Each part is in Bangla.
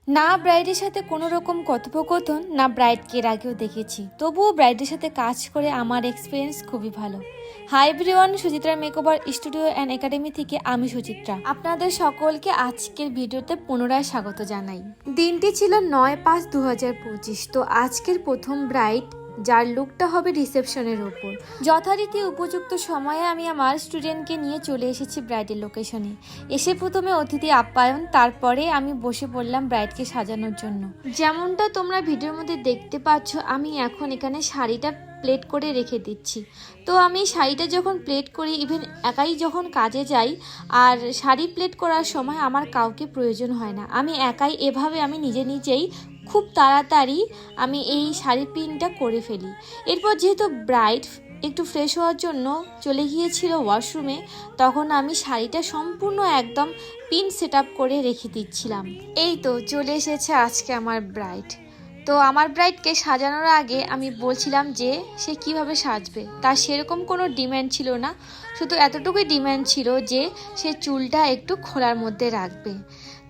না ব্রাইডের সাথে কোনো রকম কথোপকথন না ব্রাইডকে এর আগেও দেখেছি, তবুও ব্রাইডের সাথে কাজ করে আমার এক্সপিরিয়েন্স খুবই ভালো। Hi everyone, Suchitra makeover studio and academy থেকে আমি সুচিত্রা আপনাদের সকলকে আজকের ভিডিওতে পুনরায় স্বাগত জানাই। দিনটি ছিল 9/5/2025। তো আজকের প্রথম ব্রাইড, যার লুকটা হবে রিসেপশনের ওপর। যথারীতি উপযুক্ত সময়ে আমি আমার স্টুডেন্টকে নিয়ে চলে এসেছি ব্রাইডের লোকেশনে। এসে প্রথমে অতিথি আপ্যায়ন, তারপরে আমি বসে পড়লাম ব্রাইডকে সাজানোর জন্য। যেমনটা তোমরা ভিডিওর মধ্যে দেখতে পাচ্ছ, আমি এখন এখানে শাড়িটা প্লেট করে রেখে দিচ্ছি। তো আমি শাড়িটা যখন প্লেট করি, ইভেন একাই যখন কাজে যাই, আর শাড়ি প্লেট করার সময় আমার কাউকে প্রয়োজন হয় না, আমি একাই এভাবে আমি নিজেই খুব তাড়াতাড়ি আমি এই শাড়ির পিনটা করে ফেলি। এরপর যেহেতু ব্রাইড একটু ফ্রেশ হওয়ার জন্য চলে গিয়েছিল ওয়াশরুমে, তখন আমি শাড়িটা সম্পূর্ণ একদম পিন সেট আপ করে রেখে দিচ্ছিলাম। এই তো চলে এসেছে আজকে আমার ব্রাইড। তো আমার ব্রাইডকে সাজানোর আগে আমি বলছিলাম যে সে কিভাবে সাজবে, তার সেরকম কোনো ডিম্যান্ড ছিল না, শুধু এতটুকুই ডিম্যান্ড ছিল যে সে চুলটা একটু খোলার মধ্যে রাখবে।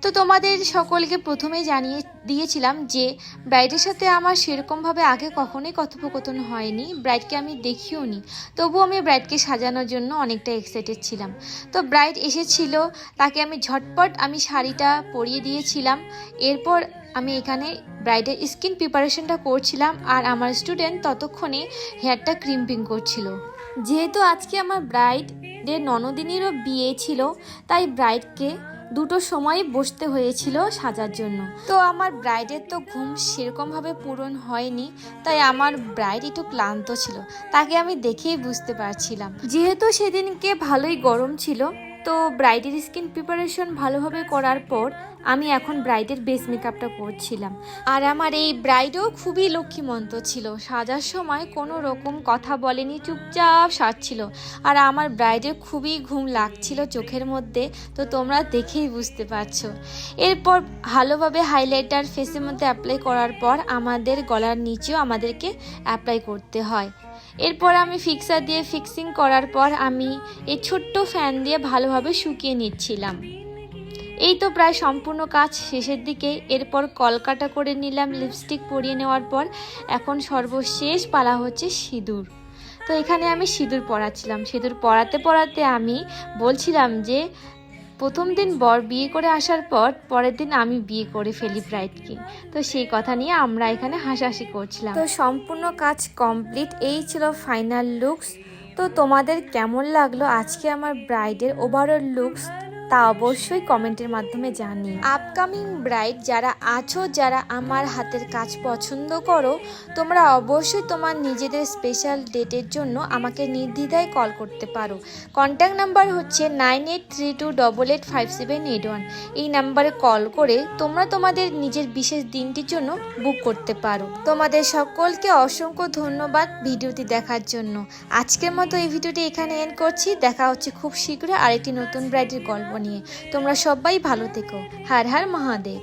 তো তোমাদের সকলকে প্রথমেই জানিয়ে দিয়েছিলাম যে ব্রাইডের সাথে আমার সেরকমভাবে আগে কখনোই কথোপকথন হয়নি, ব্রাইডকে আমি দেখিও নি, তবুও আমি ব্রাইডকে সাজানোর জন্য অনেকটা এক্সাইটেড ছিলাম। তো ব্রাইড এসেছিল, তাকে আমি ঝটপট আমি শাড়িটা পরিয়ে দিয়েছিলাম। এরপর আমি এখানে ব্রাইডের স্কিন প্রিপারেশনটা করছিলাম, আর আমার স্টুডেন্ট ততক্ষণে হেয়ারটা ক্রিম্পিং করছিল। যেহেতু আজকে আমার ব্রাইডের ননদিনীরও বিয়ে ছিল, তাই ব্রাইডকে দুটো সময় বসতে হয়েছিল সাজার জন্য। তো আমার ব্রাইডের তো ঘুম সেরকমভাবে পূরণ হয়নি, তাই আমার ব্রাইড একটু ক্লান্ত ছিল, তাকে আমি দেখেই বুঝতে পারছিলাম। যেহেতু সেদিনকে ভালোই গরম ছিল, তো ব্রাইডের স্কিন প্রিপারেশন ভালোভাবে করার পর আমি এখন ব্রাইডের বেস মেকআপটা করছিলাম। আর আমার এই ব্রাইডও খুবই লক্ষ্মীমন্ত ছিল, সাজার সময় কোনো রকম কথা বলেনি, চুপচাপ সাজছিল। আর আমার ব্রাইডের খুবই ঘুম লাগছিল চোখের মধ্যে, তো তোমরা দেখেই বুঝতে পারছো। এরপর ভালোভাবে হাইলাইটার ফেসের মধ্যে অ্যাপ্লাই করার পর আমাদের গলার নিচেও আমাদেরকে অ্যাপ্লাই করতে হয়। এরপর আমি ফিক্সার দিয়ে ফিক্সিং করার পর আমি এই ছোট্ট ফ্যান দিয়ে ভালোভাবে শুকিয়ে নিচ্ছিলাম। এই তো প্রায় সম্পূর্ণ কাজ শেষের দিকে। এরপর কলকাটা করে নিলাম, লিপস্টিক পরিয়ে নেওয়ার পর এখন সর্বশেষ পালা হচ্ছে সিঁদুর। তো এখানে আমি সিঁদুর পরাচ্ছিলাম। সিঁদুর পরাতে পরাতে আমি বলছিলাম যে প্রথম দিন বর বিয়ে করে আসার পর পরের দিন আমি বিয়ে করে ফেলি ব্রাইডকে। তো সেই কথা নিয়ে আমরা এখানে হাসাহাসি করছিলাম। তো সম্পূর্ণ কাজ কমপ্লিট, এই ছিল ফাইনাল লুকস। তো তোমাদের কেমন লাগলো আজকে আমার ব্রাইডের ওভারঅল লুকস, তা অবশ্যই কমেন্টের মাধ্যমে জানিও। আপকামিং ব্রাইড যারা আছো, যারা আমার হাতের কাজ পছন্দ করো, তোমরা অবশ্যই তোমার নিজেদের স্পেশাল ডেটের জন্য আমাকে নির্দ্বিধায় কল করতে পারো। কন্ট্যাক্ট নাম্বার হচ্ছে 9832885781। এই নাম্বারে কল করে তোমরা তোমাদের নিজের বিশেষ দিনটির জন্য বুক করতে পারো। তোমাদের সকলকে অসংখ্য ধন্যবাদ ভিডিওটি দেখার জন্য। আজকের মতো এই ভিডিওটি এখানে এন্ড করছি। দেখা হচ্ছে খুব শীঘ্রই আরেকটি নতুন ব্রাইডের গল্প নিয়ে। তোমরা সবাই ভালো থেকো। হর হর মহাদেব।